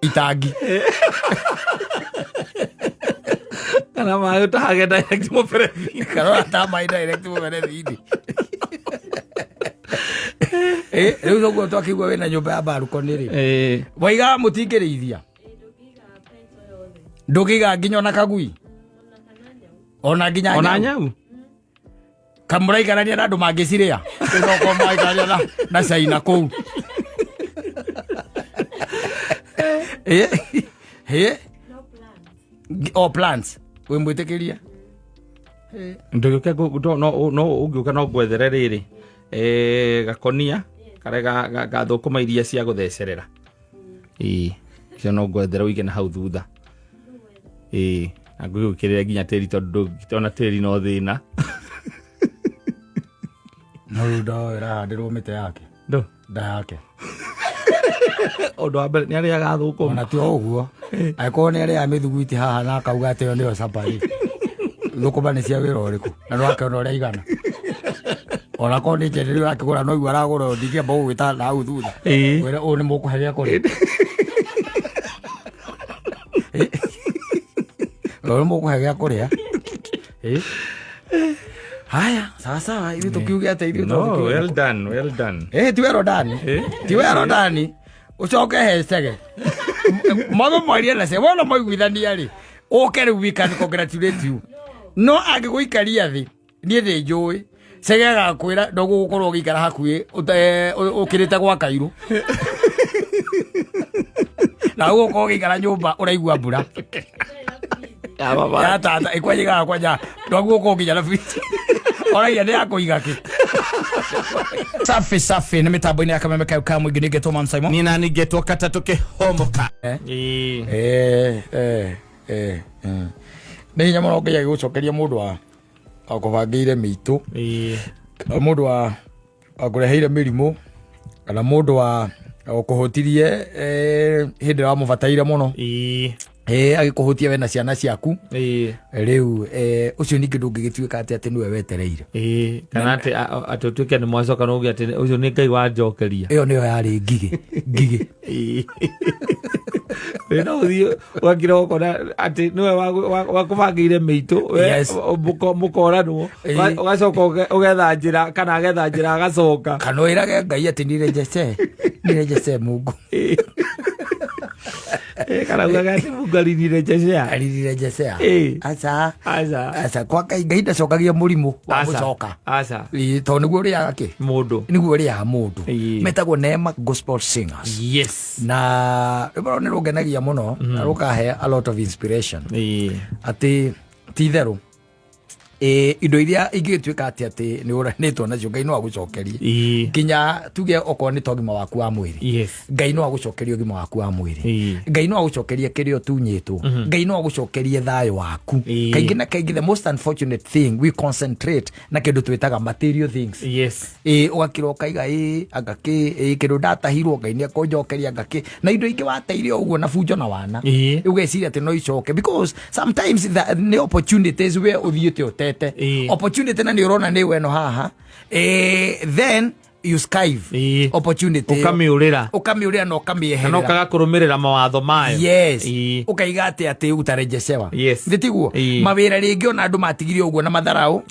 itangi kana mayo tage direct mo ferethi kana ta mai direct mo ferethi riu thoguo twakigwa wina nyumba ya baruko niri waiga mutingirithia ndugiga nginya na kagui ona nginya ona nyau kamuraikarania na andu mangiciria thoko maikarania na caina kuu no plants we mwitikiria ndugiuka no ungiuka no gwethere riri gakonia kare gathukuma iria cia guthecerera cio no gwethere uige na hau thutha angugukirira nginya tiri tondu ona tiri no thina no ndo irahandirwo mite yake nda yake ondo ambe ni aria gathukuma ona ti oguo aiko ni aria mithuguiti haha na kauga ate ndio sapari thukuma ni cia wira uriku na no akona uria igana ona ko ni njereri akigura no igwa aragura ndikia mbau gwita na hau thutha wira o ni mukuheria kuri Lolo mukuheria kuria haya sawa hivi tukiugia ate hivi no well done ti wero dani ucoke hecege motho mwaria na se wona moiguithania ri ukere we can congratulate you no agiguikaria thi nie thi njui segega kwira ndogo gukorwo gikara hakuhi ukirite gwa Kairu na uko gikara nyumba uraigua mbura ya baba ya tata ikwajiga kwaja ndogo uko nginya na fiti ora ni akuiga ki safi ni mitambo ni akameme ka mwingi ni getwa man Simon ni nani getwa katatoke homoka ni hinya muno nginya gucokeria mundu wa akubangire mitu mundu wa akureheire mirimu kana mundu wa okuhotirie hindi wa mubataire muno agikuhutia we na ciana ciaku riu ucio ningi ndungigituika ati niwe wetereire kana ati tuike ni mwacoka no ugi ati ucio ni Ngai wa njokeria iyo niyo yari ngige no uthio wakira ukona ati niwe wakubangire mitu mukoranwo ugacoka ugetha njira kana agetha njira agacoka kana wirage Ngai ati nirejese Mungu kana ugagati mugarinire jesea asa kwa Ngai ndacokagia murimu wa gucoka to niguo ri yake mundu niguo ri ya mundu metagwo Neema Gospel Singers yes na ribaro ni rugenagia muno na rukahe a lot of inspiration ati titheru indo iria ingituika ati ni uranitwo nacio Ngai no agucokerie kinya tuge oko ni togima waku wa mwiri Ngai no agucokerie ugima waku wa mwiri Ngai no agucokerie kirio tunyitwo Ngai no agucokerie thayo waku kaingi na kaingi the most unfortunate thing we concentrate na kindu twitaga material things ugakira ukaiga agaki kindu datahirwo Ngai ni akunjokeria agaki na indo ingi wateire uguo na bunjo na wana ugeciria ati no icoke because sometimes the opportunities we uthiete opportunity na ni urona ni weno haha then you skive opportunity ukamiurira no ukamieherera no kaga kurumirira mawatho mayo ukaiga ati utarejeshewa nditiguo mawira ringi ona andu matigirie uguo na matharau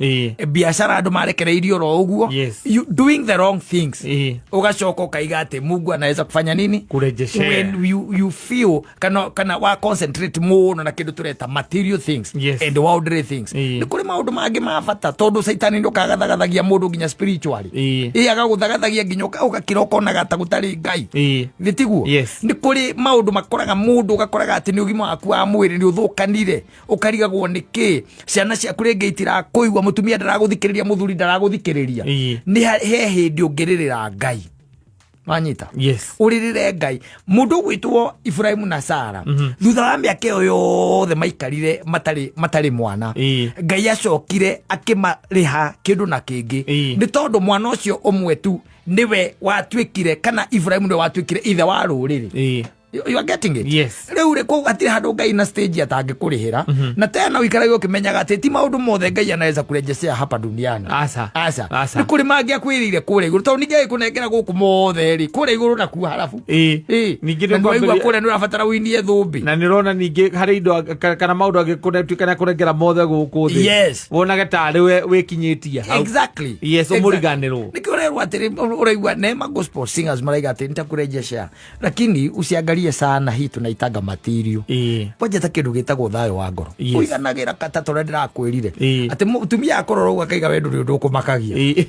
biashara andu marekereirio ro uguo you doing the wrong things ugacoka ukaiga ati Mungu anaweza kufanya nini kurejeshea when you feel kana wa concentrate muno na kindu tureta material things and worldly things ni kuri maundu mangi mabata tondu saitani ndukagathagathagia mundu nginya spiritually agagathagia nginya ukakira ukonaga ta gutari Ngai nditiguo ni kuri maundu makoraga mundu ugakoraga ati ni ugima waku wa mwiri ni uthukanire ukarigagwo niki ciana ciaku ringi itirakuigwa mutumia ndaraguthikiriria muthuri ndaraguthikiriria ni he hindi ungiririra Ngai wanyita uririre Ngai mundu gwitwo Ibrahimu na Sara thutha wa miaka yothe maikarire matari mwana Ngai acokire akimariha kindu na kingi ni tondu mwana ucio umwe tu niwe watwikire kana Ibrahimu niwe watwikire ithe wa ruriri You are getting it? Yes. Riu ri ko atiri handu Ngai na stage atangikurihira na tena uikaraga ukimenyaga ati ti maundu mothe Ngai anaweza kurejesea hapa duniani. Asa. Ni kuri mangia kwirire kure iguru tondu ninge kunengera guku mothe ri kure iguru na ku harafu. Ningi ndo ngwa kure ni urabatara winie thumbi. Na nirona ningi hari indo kana maundu agikunetuka na kunengera mothe guku thi. Yes. Wonaga tari we kinyitia. Exactly. Yes, umuriganirwo. Nikiurerwa atiri uraigwa Neema gospel singers maraiga ati nitakurejesha. Lakini usiangalie sana hii tunaitaga material. Wajeta kindu gitagwo thayo wa ngoro. Uiganagira kata tore ndirakwirire. Ati mutumia akororwo akaiga wendu ri undu kumakagia.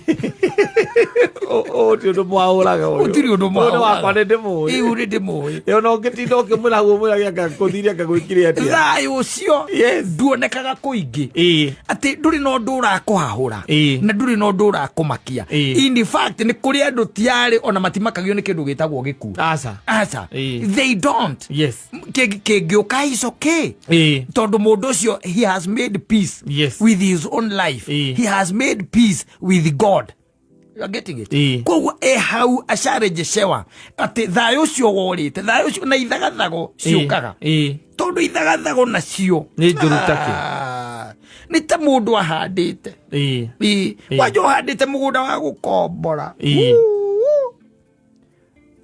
Ti undu mwauraga uyu. Utiri undu mwauraga. Wakwa ni ndimui. Uri ndimui. Yo ngitinda ukimwira huo mwira gakuthiria kagwikire atia. Thayo ucio. Nduonekaga kuingi. Ati nduri no ndu urakuhahura. Na nduri no ndu urakumakia. In fact ni kuri andu tiari ona matimakagio ni kindu gitagwo giku. Asa. They don't. Yes. Kegioka is okay. Tondu mundu ucio he has made peace with his own life. He has made peace with God. You are getting it? Koguo hau acarejeshewa ati thayo ucio worite thayo ucio na ithagathago ciukaga tondu ithagathago nacio ni njurutake ni ta mundu ahandite wajua uhandite mugunda wa gukombora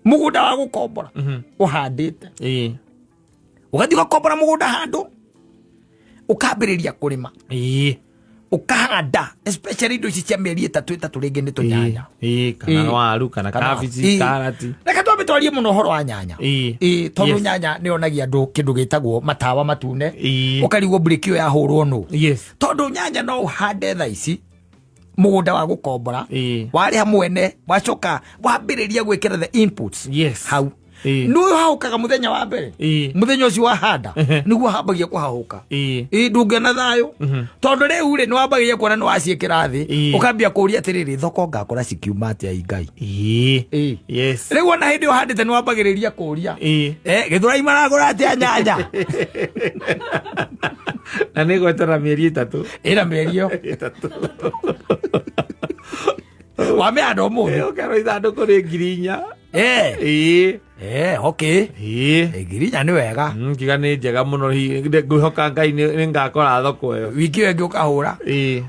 mugunda wa gukombora uhandite ugathi gukombora mugunda handu ukambiriria kurima ukahanda especially indo ici cia mieri 3 ringi ni tunyanya kana waru kana kabici karati reka twambe twarie muno horo wa nyanya tondu nyanya ni onagia andu kindu gitagwo matawa matune ukarigwo break yo yahurwo nu tondu nyanya no uhande tha ici mugunda wa gukombora wari hamwene wacoka wambiriria gwikira the inputs hau nuyo haukaga muthenya wa mbere muthenya ucio wahanda niguo hambagia kuhahuka ndungena thayo tondu riu ri ni wambagia kuona ni waciikira thi ukambia kuria atiriri thoko ngakora cikiuma atia Ngai riu ona hindi uhandite ni wambagiriria kuria githurai maragura atia nyanya na ni gwetera mieri 3 ira mieri yo 3 wamehanda umuthi ukero ithanduku ri 4,000 okay. Ngirinya ni wega. Kiga ni njega muno ngwihoka Ngai ni ngakora thoko yo. Wiki yo ngi ukahura.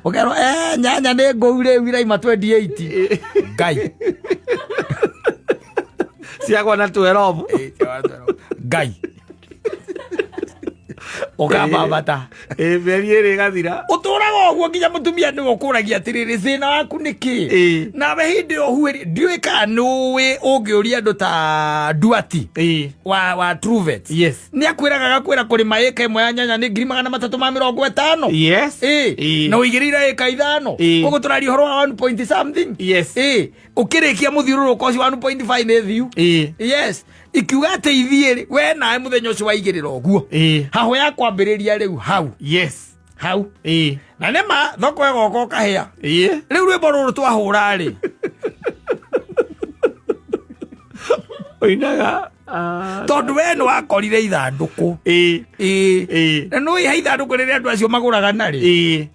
Ukerwo nyanya ni ngoure wiraima 28. Ngai. Ciagwa na 12. Ngai. Ukababata. Meri iri gathira. Uturaga oguo nginya mutumia ni ukuragia atiriri thina waku niki. Nawe hindi o hueri ndiwika nuwe ungiuria andu ta Duati. Wa Truvet. Ni akwiraga gakwira kurima eka imwe ya nyanya ni 350. Na uigirira eka 5. Koguo turari horo wa 1 point something. Ukirikia muthiururuko ucio 1.5 ni thiu. Ikiuga ateithie we nae muthenya ucio waigirira oguo haho ya kwambiriria riu hau hau na nema thoko egoko kahia riu rwimbo ruru twahura ri oinaga tondu we no akorire ithanduku na no iha ithanduku riria andu acio maguraga nari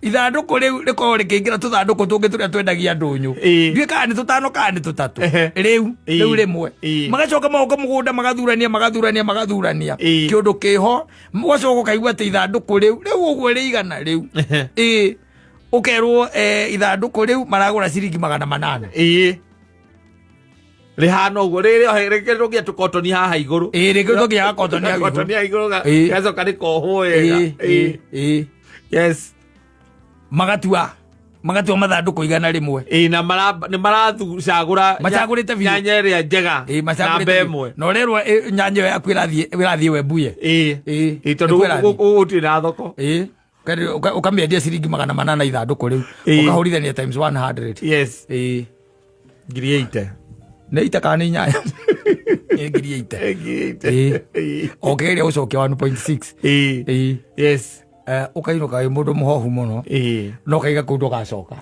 ithanduku riu riko rikingira tuthanduku tungi turia twendagia ndunyu ndwika ni 5 kana ni 3 riu rimwe magacoka magoka mugunda magathurania kiundu kiho mwacoka kaigua ati ithanduku riu uguo riigana riu ukerwo ithanduku riu maragura ciringi 800 rihana uguo riri reketo gia tukotoni haha iguru reketo gia kotoni ha iguru gazo kari koho wega magatua mathanduku igana rimwe na ni marathucagura macagurite nyanya iria njega na mbemwe no rerwo nyanya yo yaku irathie wembuye tondu uti na thoko ukamiendia ciringi 800 ithanduku riu ukahurithania times 100 ngiri 8 neita kana nyanya ngiri 8 okay ria ucoke 1.6 ukainuka wi mundu muhohu muno no kaiga kundu gacoka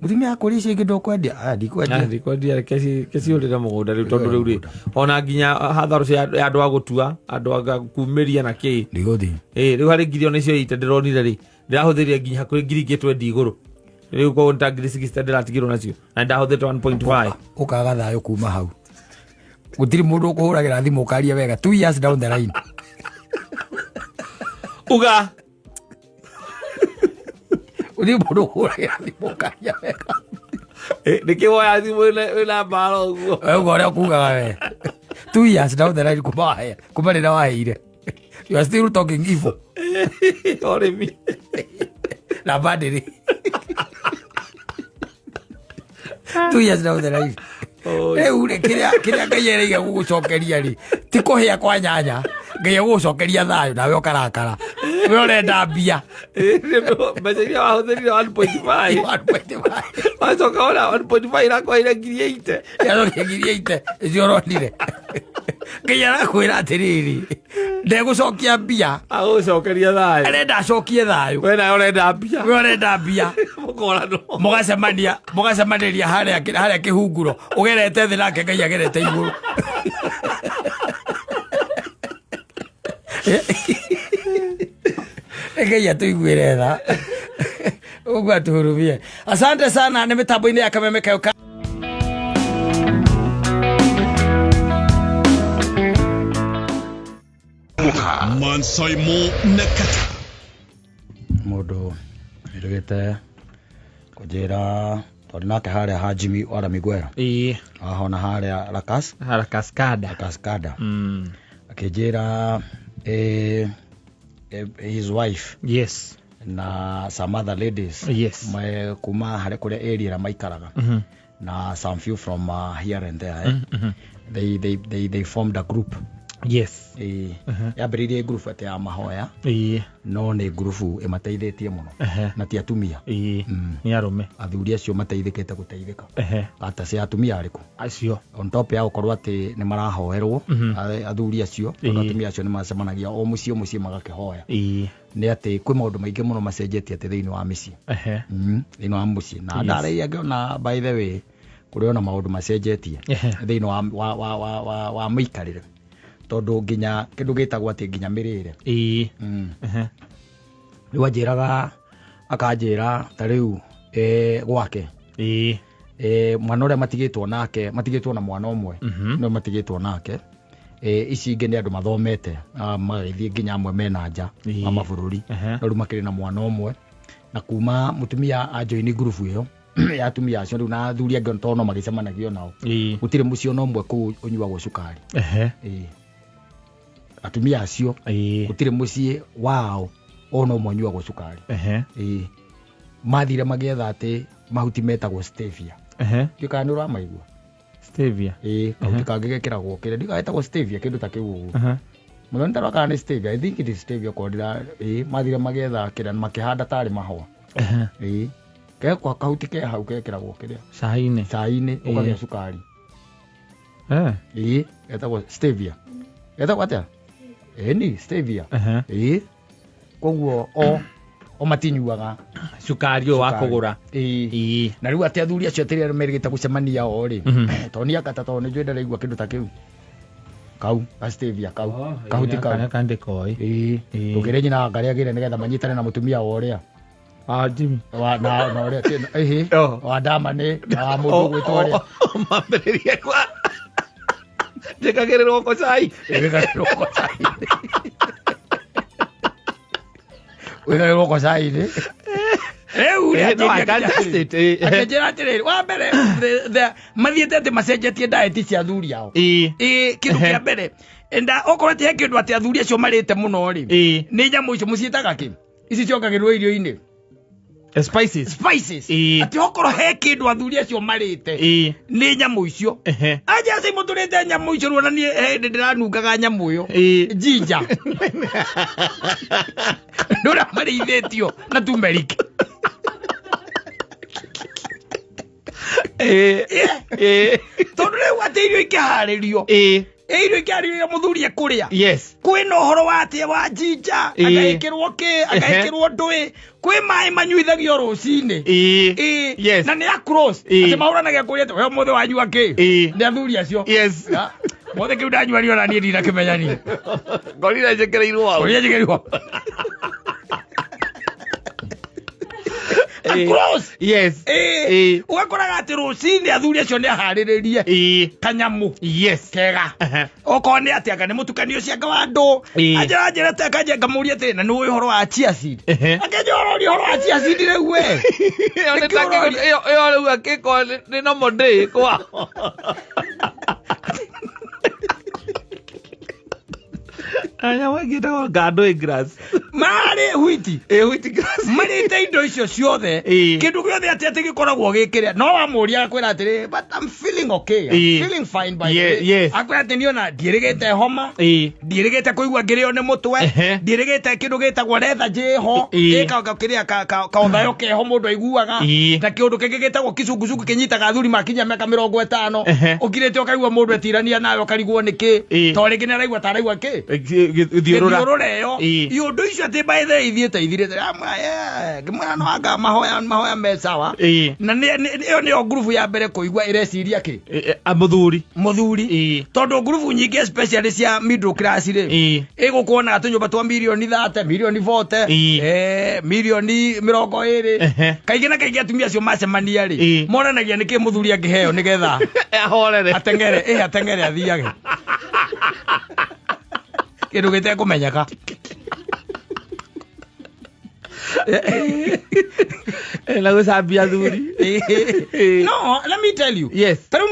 mutumia akuri cio ngindo kwendia ndikwendia kesi urira mugunda riu tondu riu ri ona nginya hatharo cia andu agutua andu akumiria na ki ndiguthi riu hari ngiri ona icio ite ndironire ri ndirahuthiria nginya kuri ngiri 20 iguru riu ko nta ngiri 60 ndiratigirwo nacio na ndahuthite 1.5 ukaga thayo kuma hau gutiri mundu kuhuragira thimu ukaria wega 2 years down the line uga gutiri mundu kuhuragira thimu ukaria wega nikiwoya thimu ina mbaro guo wewe uria kugaga we 2 years down the line kuma rira waheire you are still talking evil oremi na badiri 2 years down the line ure kiria kayereiga gugucokeria ri ti kuhia kwa nyanya ngai gugucokeria thayo nawe ukarakara we urenda mbia mbeca wahuthirie 1.5 wacoka ona 1.5 rakwaire 8 yacokia 8 icio uronire ngai arakwira atiriri ndegucokia mbia agucokeria thayo arenda acokie thayo we nawe urenda mbia we urenda mbia mukorano mugacemaniria haria kihunguro ugerete thi nake ngai agerete iguru ngai atuiguire tha uguo atuhurumie. Asante sana, nĩ mĩtambo-inĩ ya Kameme Kayo. Mansai Mo Nakata Mũndũ irugĩte kũnjĩra tondũ nake harĩa ha Jimmy ora Miguel ahona harĩa Cascada akĩnjĩra his wife na some other ladies kuma harĩa kũrĩa area maikaraga na some few from here and there they formed a group yambĩrĩirie group ati ya mahoya no nĩ group ĩmateithĩtie mũno na ti atumia ni arume athuri acio mateithĩkĩte gũteithĩka ata cia atumia arĩkũ acio on top ya gũkorwo atĩ nĩ marahoerwo athuri acio tondũ atumia acio nĩ macemanagia o mũciĩ magakĩhoya nĩ atĩ kwĩ maũndũ maingĩ mũno macenjetie atĩ thĩinĩ wa mĩciĩ thĩinĩ wa mũciĩ na ndarĩia ngĩona by the way kũrĩ ona maũndũ macenjetie thĩinĩ wa mĩikarĩre tondu nginya kindu gitagwo ati nginya mirire rĩu anjĩraga akanjĩra ta rĩu gwake mwana ũrĩa matigĩtwo na mwana ũmwe no matigĩtwo nake ici ingĩ nĩ andũ mathomete magĩthiĩ nginya amwe mena nja wa mabũrũri no rĩu makĩrĩ na mwana ũmwe na kuma mutumia ajoini group ĩyo ya atumia acio rĩu na athuri angĩ tono magĩcemanagio nao gũtirĩ mũciĩ ona ũmwe kũu ũnyuagwo cukari atumia acio gũtirĩ mũciĩ wao ona ũmwe ũnyuagwo cukari mathire magĩetha atĩ mahuti metagwo stevia ndĩka nĩ ũramaigua stevia kahuti kangĩ gekĩragwo kĩrĩa ndĩgaĩtagwo stevia kĩndũ ta kĩu ũguo mũno nĩtarwa kana nĩ stevia I think it is stevia kondira mathire magĩetha kĩrĩa makĩhanda tarĩ mahũa gekwa kahuti ke hau gekĩragwo kĩrĩa cai-inĩ ũkagĩa cukari etagwo stevia etagwo atĩa ni stevia koguo o matinyuaga cukari wa kũgũra na rĩu atĩ athuri acio atĩrĩa merĩgĩte gũcemania o rĩ tondũ nĩ akata tondũ nĩ njũĩ ndaraigua kĩndũ ta kĩu kau stevia kau kahuti kau tũkĩrĩ nyina Ngarĩ agĩre nĩgetha manyitane na mũtumia o ũrĩa Jimmy na ũrĩa wa Damani na mũndũ gwĩtwo ũrĩa mambĩrĩrie kwa njĩkagĩrĩrwo ko cai wĩkagĩrwo ko cai-inĩ akĩnjĩra atĩrĩrĩ wa mbere mathiĩte atĩ macenjetie diet cia athuri ao kĩndũ kĩa mbere okorwo atĩ he kĩndũ atĩ athuri acio marĩte mũno rĩ nĩ nyamũ icio mũciĩtaga kĩ ici ciongagĩrĩrwo irio-inĩ spices ati okorwo he kindu athuri acio marite ni nyamu icio aja sai muturite nyamu icio ruona ni hindi ndiranungaga nyamu yo jinja ndura marithitio na turmeric tondu riu ati irio ikiharirio irio ikiharirio muthuri ekuria kwina uhoro wa ati wa jinja agaikirwo agaikirwo ndui kwi mai manyuithagio rucini na ni across ati mauranagia kuria we mothe wanyua ki ni athuri acio mothe kiu ndanyua rio na nie ndina kimenya ni ngorire njekereirwo close yes ugakora ati rucini athuri acio ni aharirie kanyamu yes kega okone ati anga ni mutukanio cia ngawando ajira te kaje ngamuria ati na ni uhoro wa chia seed akejoro ni uhoro wa chia seed riu we yo riu akiko ni no modei kwa aya wagita gado grass mari wheat grass mari te indo icio ciothe kindu giothe ati gikoragwo gikiria no wamuria akwira atiri but I'm feeling okay feeling fine by the way akwira ati niona ndirigite homa ndirigite kuigua ngirio ni mutwe ndirigite kindu gitagwo lethargy ho ika kiria ka uthayo keho mundu aiguaga na kindu kingi gitagwo kicungucungu kinyitaga athuri makinya miaka 50 ukirite ukaigua mundu etirania nayo karigwo niki to ringi naraigua taraigua ki thiurura yo ndo icio ati by the ithiete ithirite ngimwana no anga mahoya me sawa na ni yo group ya mbere kuigua ireciria ki muthuri tondu group nyingi especially cia middle class ri igukuona atunyumba twa milioni 30 milioni 40 milioni 20 kaigi na kaigi atumia cio macemania ri monanagia niki muthuri angiheo nigetha ahorere atengere athiage kindu gite kumenyeka la gusabia thuri no let me tell you yes pero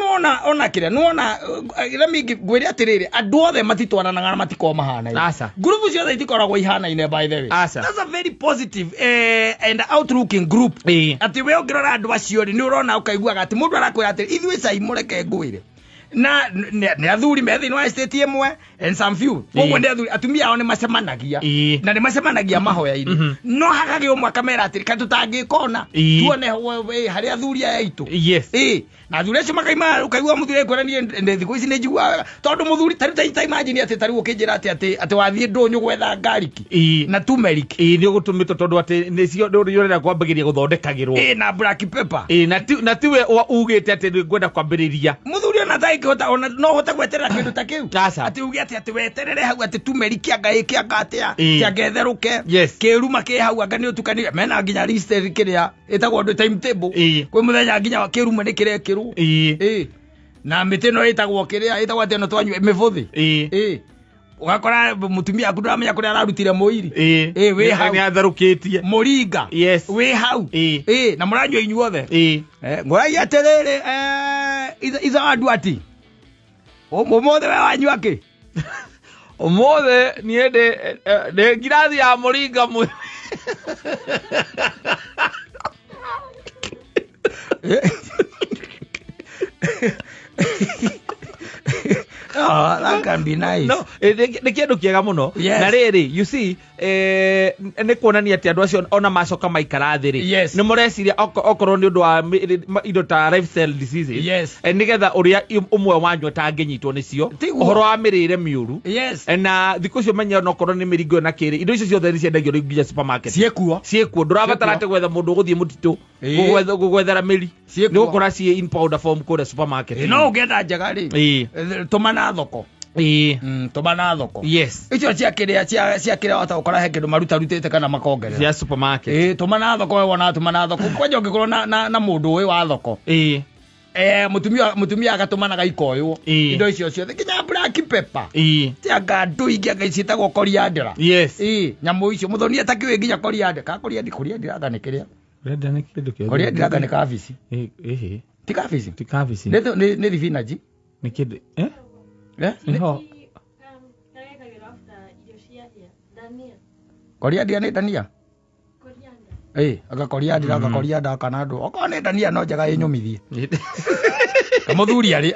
ona kire nuona let me gwiri atiriri andu othe matitwaranaga na matiko mahana asa group cio thai tikoragwo ihana ine by the way that's a very positive and outlooking group ati we ongirora andu acio ni urona ukaigua ati mundu arakwira ati ithui sai mureke ngwire na ne athuri methi no estate imwe and some few koguo ne athuri atumia ao ne macemanagia na ne macemanagia mahoya iri no hakage umwe kamera ati katutangikona tuone we hari athuri aitu yes na athuri acio makaima ukaigua muthuri ekoranie thiku ici ne njigua tondu muthuri ta imagine ati tari ukinjira ati wathie ndunyu gwetha gariki na turmeric ni ugutumito tondu ati nicio ndurira kwambagiria guthondekagirwo na black pepper na tiwe ugite ati ngwenda kwambiriria muthuri ona taikota ona no hota gweterera kindu ta kiu ati ugi ati weterere hau ati turmeric anga ikianga atia kiagetheruke kiruma ki hau anga ni utukani mena nginya list kiria etagwo ndo timetable kwi muthenya nginya kiruma ni kirekirwo na mite no etagwo kiria etagwo ati no twanyu mivuthi ugakora mutumia aku ndamenya kuria ararutire muiri we hau ni atherukitie muringa we hau na muranyo inyuothe ngorai aterere iza andu ati omothe we wanyua ki omothe niende ne ngirathi ya muringa mu oh, that can be nice. No, ne kindu kiega muno na riri you see ne kuonania ati andu acio ona macoka maikara thiri ni mureciria okorwo ni undu wa indo ta lifestyle diseases nigetha uria umwe wanyu tanginyitwo nicio uhoro wa mirire miuru na thiko cio menya no korwo ni miringo na kiri indo icio ciothe ni ciendagio nginya supermarket ciekuo ndurabatara ate gwetha mundu guthie mutitu gwethera miri ni ukora ci in powder form kure supermarket no ugenda njaga ri tumana thoko tumana thoko icio cia kiria wata ukora he kindu maruta rutite kana makongerera cia supermarket tumana thoko we wona tumana thoko kwanja ungikorwo na mundu we wa thoko mutumia agatumanaga ikoywo indo icio ciothe kinya black pepper tianga ndu ingi agaicitagwo coriander nyamu icio muthoni atakiwe nginya coriander ka coriander aga ni kiria ni kindu kio coriander aga ni kabici ti kabici ni ribinaji ni kindu niho coriander ni dania aga coriander kana ndu oko ni dania no njaga inyumithie kamuthuri ari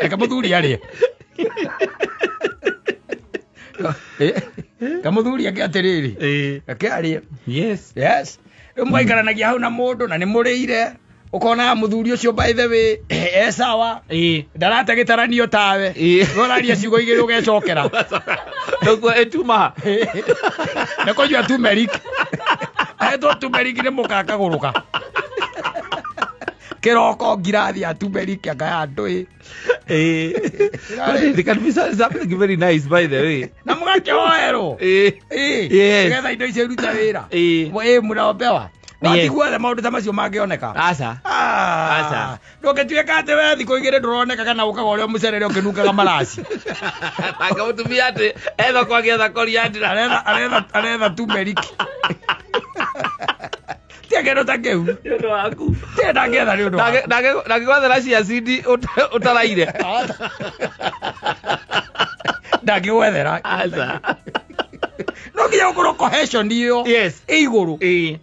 kamuthuri atiriri akiarie yes mwaikaragia hau na mundu na ni murire ukona muthuri ucio by the way sawa ndarate gitaranio tawe roraria ciugo igiri ugecokera ndugo etuma nako jua turmeric eto turmeric ni mukaka guruka kiroko ngirathi ya turmeric anga andu it can be something very nice by the way na mugake oero getha indo icio ruta wira muraobewa Wati guothe maundu ta macio mangioneka. Aca. Ndũngĩtuĩka atĩ we thikũ igĩrĩ ndũroneka kana ũkaga ũrĩa mũcerere ũkĩnungaga maraci. Nake mũtumia atĩ ethoko agĩetha koriandĩ Aretha tumeriki. Tia kĩndũ ta kĩu. nĩ ũndũ waku. Tia ndangĩetha nĩ ũndũ waku. Ndangĩgwathĩra cia cindi ũtaraire. Ndangĩgwethera. Aca. No nginya ũkorwo cohesion ĩyo ĩ igũrũ.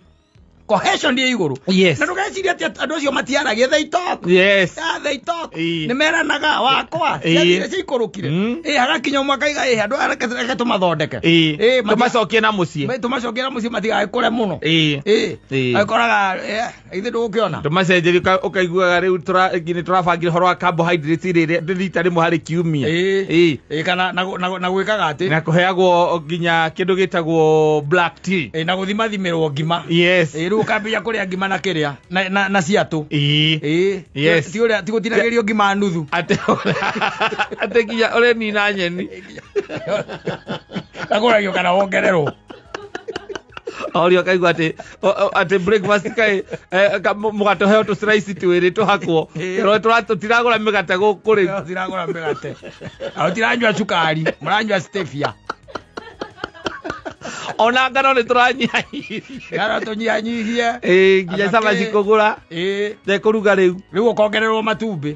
Cohesion ĩ igũrũ. Na ndũgecirie atĩ andũ acio matiaragia they talk. They talk. Nĩ meranaga wakwa. Ciathire ciikũrũkire. Hagakinya mwakaiga andũ areke tũmathondeke. Tũmacokie na mũciĩ. Tũmacokie na mũciĩ matigagĩkũre mũno. Agĩkoraga ithe ndũgũkĩona. Tũmacenjeria ũkaiguaga rĩu nĩ tũrabangire ũhoro wa carbohydrates rĩrĩa rita rĩmwe harĩ kiumia. Kana na gwĩkaga atĩ. Na kũheagwo nginya kĩndũ gĩtagwo black tea. Na gũthimathimĩrwo ngima. Rĩu ũkambia kũrĩa ngima na kĩrĩa na ciatũ. Ti gũtinagĩrio ngima nuthu. Atĩ nginya ũrĩnina nyeni. Agũragio kana wongererwo. Orio kaigua atĩ breakfast kaĩ mũgate ũheo tũslice twĩrĩ tũhakwo. Tũtiragũra mĩgate gũkũ rĩu. Tũtiragũra mĩgate. Tũtiranyua cukari, mũranyua stevia. Ona ngano nĩ tũranyihanyihia. Ngano tũnyihanyihie. Nginya cama cikũgũra. Tekũruga rĩu. Rĩu ũkongererwo matumbĩ.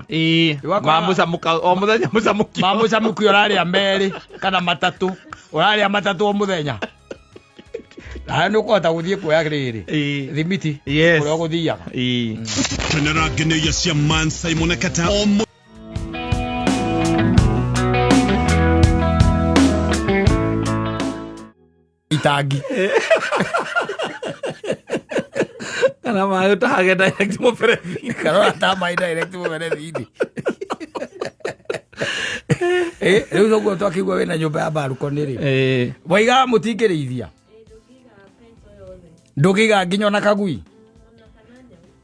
Mamũcamũka o mũthenya mũcamũki. Mamũcamũki ũrarĩa merĩ kana matatũ. Ũrarĩa matatũ o mũthenya. Nĩ ũkũhota gũthiĩ kuoya rĩrĩ. Thimiti. Ũrĩa ũgũthiaga. Kenera ngeneia cia Mansai Monekata. Itangi. Kana maĩ ũtahage direct mũberethi. Kana ũrataha direct mũberethi-inĩ. Rĩu ũguo twakĩigua wĩna nyũmba ya balcony rĩ. Waigaga mũtingĩrĩithia. Ndũkĩiga nginya ona kagui.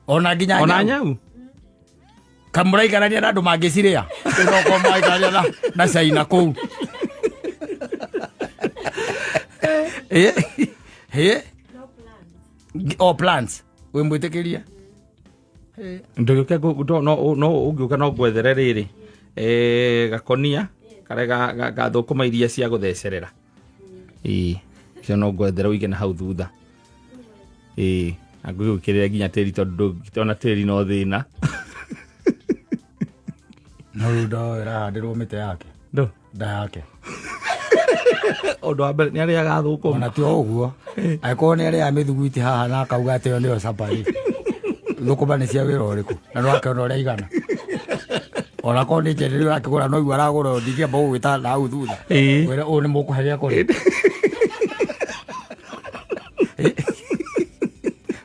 Ona nginya nyau. Kamũraikarania na andũ mangĩcirĩa. Kĩroko maikarania na caina kũu. Plants. We mwĩtĩkĩria. Ndũgĩũke no ũngĩũka no ngwethere rĩrĩ. Gakonia karĩa gathũkũma iria cia gũthecerera. Cio no ngwethere ũige na hau thutha. Ngũgĩũkĩrĩra nginya tĩri tondũ ona tĩri no thĩna. No rĩu ĩrahandĩrwo mĩtĩ yake. Nda yake. Ũndũ wa mbere nĩ arĩaga thũkũma. Ona ti o ũguo. Angĩkorwo nĩ arĩaga mĩthuguiti haha na akauga atĩ ĩyo nĩyo safari. Thũkũma nĩ cia wĩra ũrĩkũ? Na no akĩona ũrĩa igana. Ona korwo nĩ njĩra rĩu arakĩgũra no igua aragũra ndingĩamba gũgwĩta na hau thutha. Wĩra ũyũ nĩ mũkũhe gĩa kũrĩa.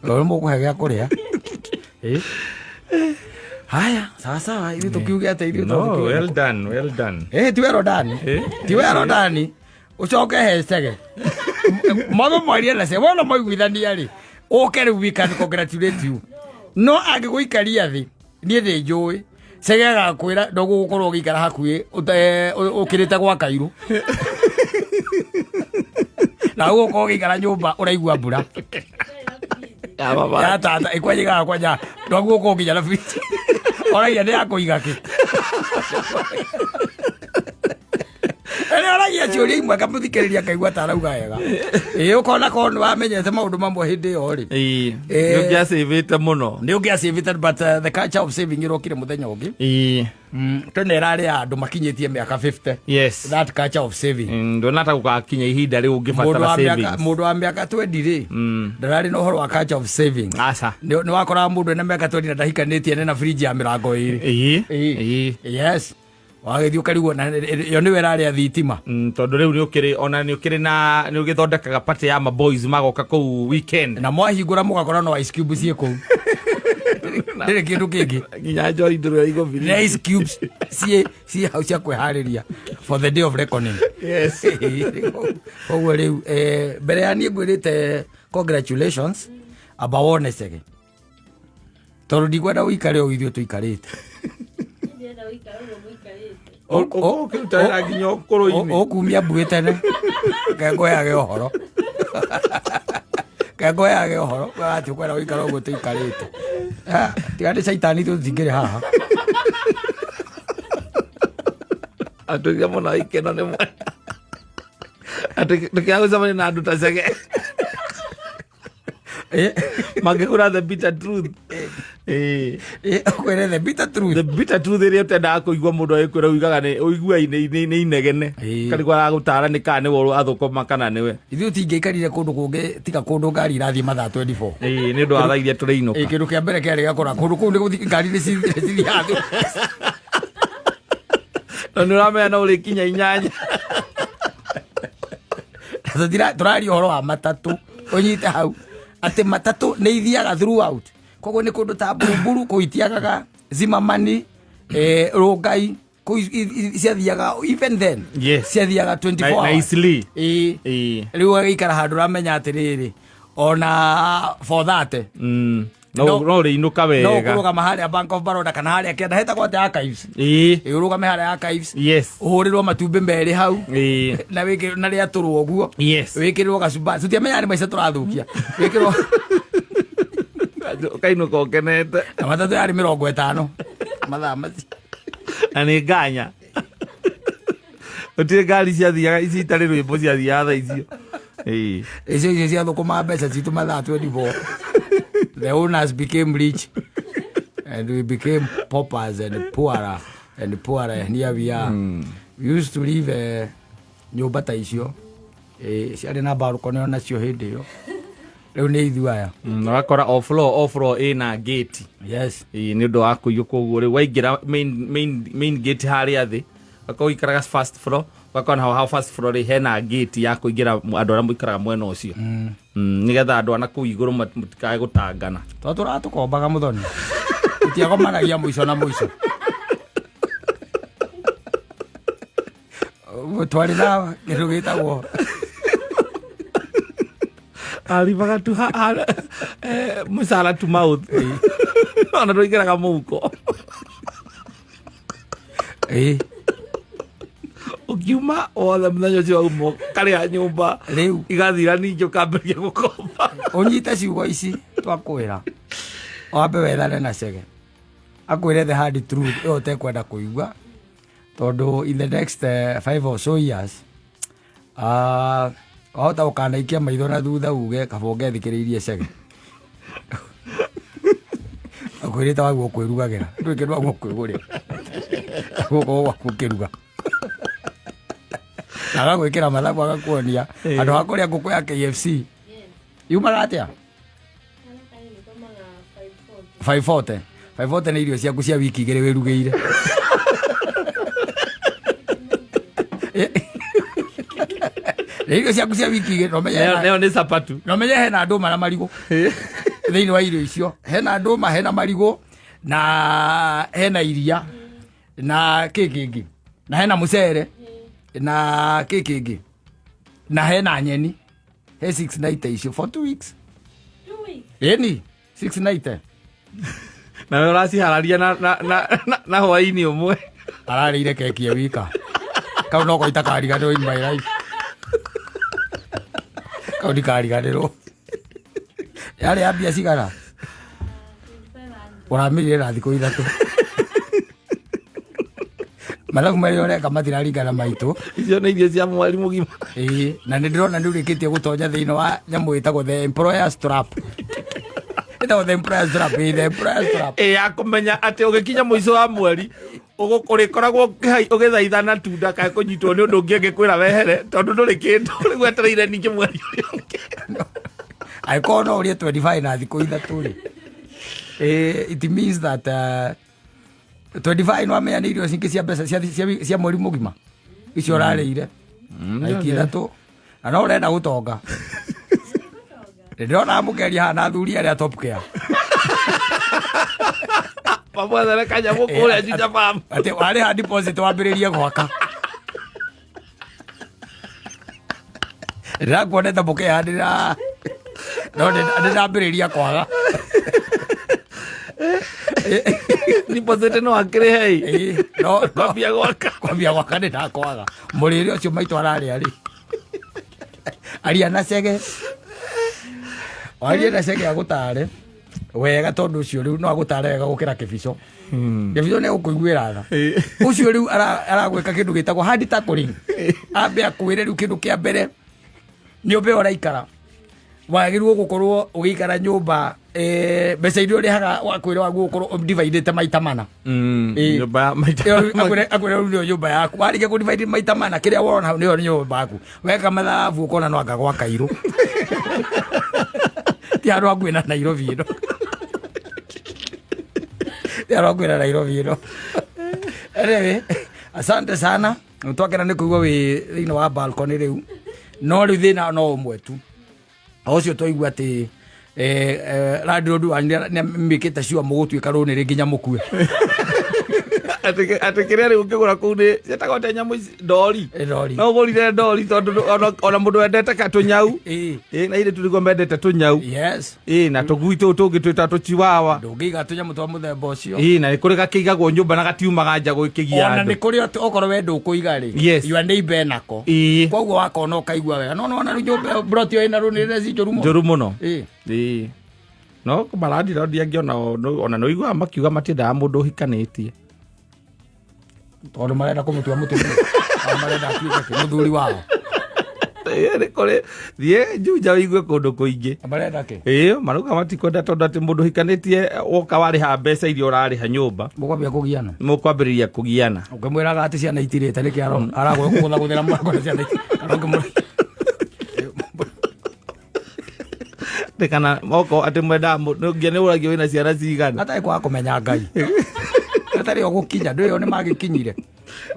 Ũyũ nĩ mũkũhe gĩa kũrĩa. Haya, sawa, ili tukiuge ata ili no, well done. Ti well done. Ti well done. Ucoke hecege. Mother mwaria na se wona moiguithania ri. Oke ri we can congratulate you. No agĩgũikaria thĩ. Niĩ thĩ njũĩ. Segega kwĩra ndogo gũkorwo ũgĩikara hakuhĩ ũkĩrĩte gwa Kairũ. Na ũgũkorwo ũgĩikara nyũmba ũraigua mbura. Ya tata ikwajiga kwaja ndogo gũkorwo nginya na biti. Oragia nĩ yakũiga kĩ. Oragia ciũria imwe kamũthikĩrĩria kaigua ta arauga wega. Ũkona korwo nĩ wamenyete maũndũ mamwe hĩndĩ ĩyo rĩ. Nĩ ũngĩacĩvĩte mũno. Nĩ ũngĩacĩvĩte but the culture of saving ĩrokire mũthenya ũngĩ. Tene ĩrarĩ andũ makinyĩtie mĩaka 50. Yes. That culture of saving. Ndonata gũgakinya ihinda rĩu ũngĩbatara savings. Mũndũ wa mĩaka 20 rĩ. Ndararĩ na ũhoro wa culture of saving. Aca. Nĩ wakoraga mũndũ ena mĩaka 20 na ndahikanĩtie na fridge ya mĩrango ĩrĩ. Yes. Wagĩthiĩ ũkarigwo na yo nĩwe ĩrarĩa thitima. Tondũ rĩu nĩ ũkĩrĩ ona nĩ ũkĩrĩ na nĩ ũgĩthondekaga party ya ma boys magoka kũu weekend. Na mwahingũra mũgakora no ice cube ciĩ kũu. Ndĩrĩ kĩndũ kĩngĩ. Nginya njori ndũrĩ igũ village. Ice cubes ciĩ hau cia kwĩharĩria for the day of reckoning. Yes. Ũguo rĩu mbere ya niĩ ngwĩrĩte congratulations aba wonecege. Tondũ ndikwenda ũikare o ithuĩ tũikarĩte. Ũkĩrutana nginya ũkũrũ-inĩ. Ũkumia mbuĩ tene. Ngengoyage ũhoro. Kango yage horo ati kwera uikara ugo tuikarite. Tigande shaitani tu zingire haha. Atu ya mona ikeno ne mwe. Atu tukiago zamani na adu tasege. Magekura the bitter truth. Kwere the bitter truth. The bitter truth ere tenda kuigwa mundu ekwira uigaga ne uigua ine inegene. Kali kwa gutara ni kana woru athukoma kana niwe. Ithu tingeikarire kundu kungi tika kundu ngari irathi mathaa 24. Ni ndu athaithia turainuka. Kindu kia mbere kiari gakora kundu kuu ni guthi ngari ni cithiathu. Ndu ramenya no uri kinya inyanya. Turari horo wa matatu unyite hau ati matatu ni ithiaga throughout. Koguo ni kundu ta Buruburu kuitiagaga Zimamani Rongai ciathiaga even then ciathiaga 24 hours nicely. Riu agikara handu ramenya atiriri ona for that no riinuka wega no kurugama haria Bank of Baroda kana haria kenda hetagwo ati archives urugame haria archives uhurirwo matumbi meri hau na wikirwo na ria turwo guo wikirwo gacuba tutiamenya ni maica turathukia wikirwo kainuka ukenete matatu yari 50 mathaa maci na ni nganya utire ngari ciathiaga ici itari rwimbo ciathiaga tha icio icio cia thukuma mbeca citu mathaa 24. The owners became rich and we became paupers and poorer and poorer, and here we are. We used to live nyumba ta icio ciarĩ na balcony onacio hĩndĩ ĩyo rĩu nĩ ithuaya na wakora off floor ina gate nĩ ũndũ wa kũiywo koguo rĩu waingĩra main gate harĩa thĩ wakorwo ikaraga first floor wakona how first floor rĩ hena gate ya kũingĩra andũ arĩa mũikaraga mwena ũcio nĩgetha andũ ana kũu igũrũ matikae gũtangana to tũratũkombaga mũthoni tũtiagomanagia mũico na mũico twarĩ na kĩndũ gĩtagwo alivaga tu musala to mouth ona ndũingĩraga mũhuko ukiuma othe mũthenya ũcio wauma karĩa nyũmba rĩu igathira ningĩ ũkambĩrĩria gũkomba ũnyite ciugo ici twakwĩra wambe wethane na Chege akwĩre the hard truth ĩyo ũtekwenda kũigua tondũ in the next 5 or so years wahota ũkanaikia maitho na thutha uge kaba ũngethikĩrĩirie Chege akwĩrĩte waguo kwĩrugagĩra ndwĩkĩrwo waguo kwĩgũrĩra guoko gwaku ũkĩruga agagwĩkĩra mathabu agakuonia andũ ha kũrĩa ngũkũ ya KFC yumaga atĩa 540 nĩ irio ciaku cia wiki 2 wĩrugĩire nĩ irio ciaku cia wiki 2 nĩyo nĩ sapatu nomenya hena ndũma na marigũ thĩinĩ wa irio icio hena ndũma hena marigũ na hena iria na kĩngĩ na hena mũcere na kĩngĩ na hena nyeni he 690 icio for 2 weeks eni 690 na wewe ũracihararia na hwainĩ ũmwe ararĩire keki ya wika kau no goita kariganĩrwo in my life kau ndikariganĩrwo yarĩ ambia cigara ũramirire na thikũ 3 mathabu marĩa ũreka matiraringana maitũ icio nĩ irio cia mweri mũgima na nĩ ndĩrona nĩ ũrĩkĩtie gũtonya thĩinĩ wa nyamũ ĩtagwo the employer's trap ĩtagwo the employer's trap the employer's trap ya kũmenya atĩ ũgĩkinya mũico wa mweri ũrĩkoragwo ũgĩthaithana tunda kae kũnyitwo nĩ ũndũ ũngĩ angĩkwĩra wehere tondũ ndũrĩ kĩndũ rĩu etereire ningĩ mweri ũrĩa ũngĩ angĩkorwo no ũrĩe 25 na thikũ 3 rĩ it means that 25 no amenya nĩ irio cingĩ cia mbeca cia mweri mũgima icio ũrarĩire na 3 na no ũrenda gũtonga ndĩrona mũkeria haha na athuri arĩa top care pamwethere kanyamũ kũrĩa Juja Farm atĩ warĩha deposit wambĩrĩrie gwaka ndĩrakuonete mũkĩhandĩra no ndĩrambĩrĩria kwaga deposit no akĩrĩhe no kwambia gwaka ndĩndakwaga mũrĩre ũcio maitũ ararĩa rĩ aria na Chege warie na cege agutare wega tondu ucio riu no agutare wega gukira kibico kibico ne ukuiguira tha ucio riu aragweka kindu gitagwo hard tackling ambe akwire riu kindu kia mbere nyumba uraikara wagirwo gukorwo ugikara nyumba mbeca iria urihaga wakwire wagu gukorwo divided maita mana nyumba maita akwire riu nyumba yaku warige ku divide maita mana kiria wona niyo nyumba yaku weka mathabu ukona no anga gwa Kairu tiaro agwena Nairobi ino tiaro agwena Nairobi ino anyway asante sana mtwakena ni kuigwa wi thina wa balcony riu no riu thina no umwe tu ocio toigwa ati radio ndu ani mikite ciwa mugutwika runiri nginya mukue ati kiria riu ngigura kuu ni citagote nyamu ndori no gurire ndori tondu ona mundu wendete katunyau na ile tuligo mendete tunyau yes na tuguitu tungi twita tuchiwawa ndungiga tunyamu twa muthemba ucio na kuri gakigagwo nyumba na gatiumaga nja gukigia ona ni kuri okoro wendu kuiga ri you and neighbor nako koguo wakona ukaigua wega no ona nyumba brotio ina runire ci njuru muno no kumaradi rodi angiona ona no igua makiuga matiendaga mundu hikanitie tondu marenda kumutua mutumia marenda atuike muthuri wao kore thie njuja igue kundu kuingi marenda ki maruga matikwenda tondu ati mundu hikanitie woka wariha mbeca iria urariha nyumba mukwambiriria kugiana ukimwiraga ati ciana itirite niki aragwe kuguthaguthira mwako na ciana kana moko ati mwenda ngiane uragio wina ciana cigana atai kwa kumenya Ngai atari ogukinya ndio ni magikinyire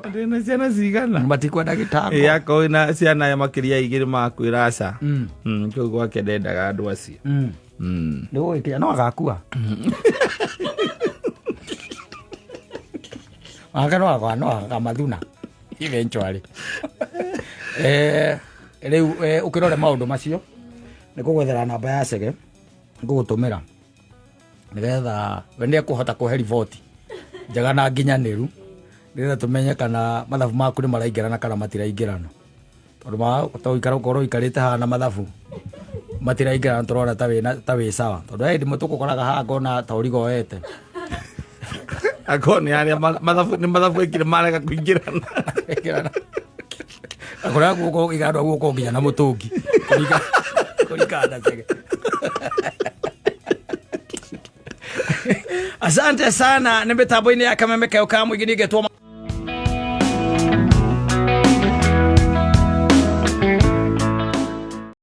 ndina ciana cigana matikwenda gitango yako ina ciana ya makiria igiri makwira aca kyo gwake ndendaga andu acio ndio ikinya no agakua agano no agamathuna eventually riu ukirore maundu macio ni kugwethera namba ya cege ngugutumira nigetha wende kuhota kuhe riboti njega na nginyaniru nigetha tumenye kana mathabu maku ni maraingirana kana matiraingirana tondu ma toikara ukorwo ikarite hana mathabu matiraingirana turona ta wi sawa tondu ndi mutukoraga haha ngona ta urigo wete akoni aria mathabu ikire marega kuingirana akora guko igado guko nginya na mutungi kurikana cege asante sana ni mitambo-ini ya Kameme Kayo Kamwe gini getwa